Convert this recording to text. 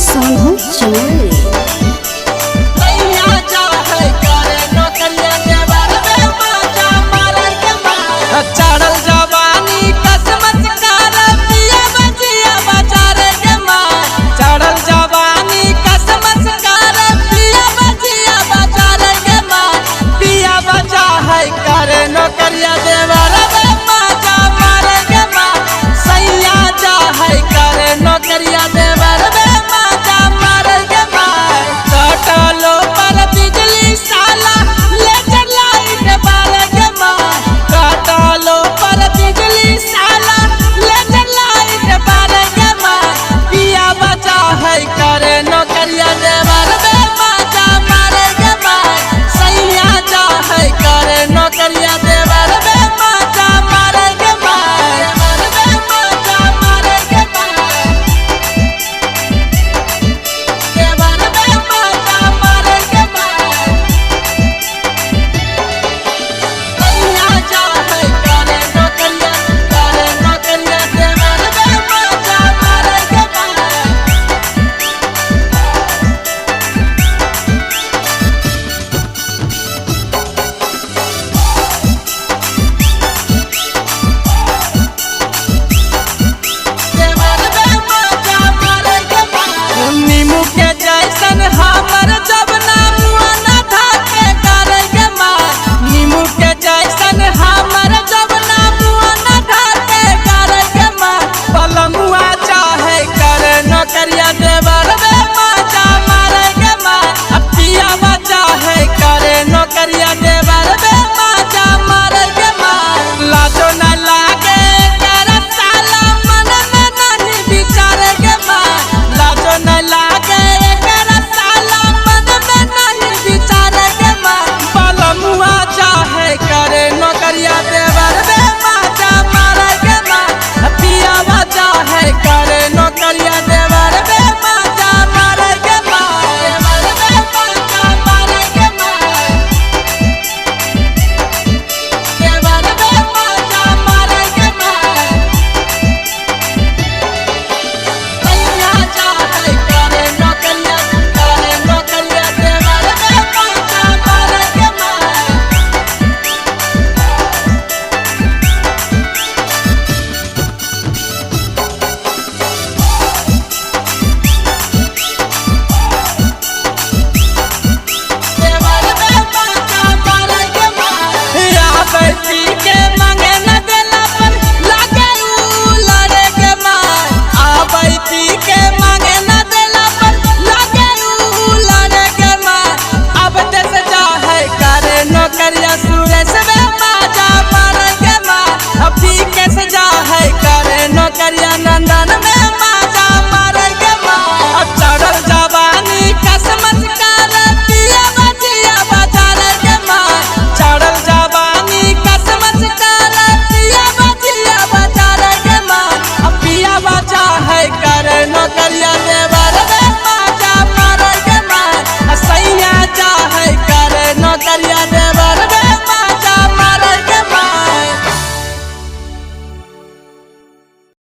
सोनू चौरे। चढ़ल जवानी कसमत कर पिया बचिया बचारे के माँ। चढ़ल जवानी कसमत कर पिया बचिया बचारे के माँ। पिया बचा है करे नौकरिया देवर बाजा मारे के माँ। सैया जा है करे नौकरिया देवर बाजा मारे के माँ। कटलो पर बिजली साला ले लाइट बारे के माँ। कटलो पर बिजली साला ले लाइट बारे के माँ। पिया बचा है करे नौकरिया देवर बाजा मारे के माँ। सैया जा है करे नौकरिया देवर बाजा मारे के माँ। बाजा मारे के माँ। देवर बाजा मारे के माँ। सैया जा है करे नौकरिया देवर बाजा मारे के माँ। नीमू के जैसन हमर जब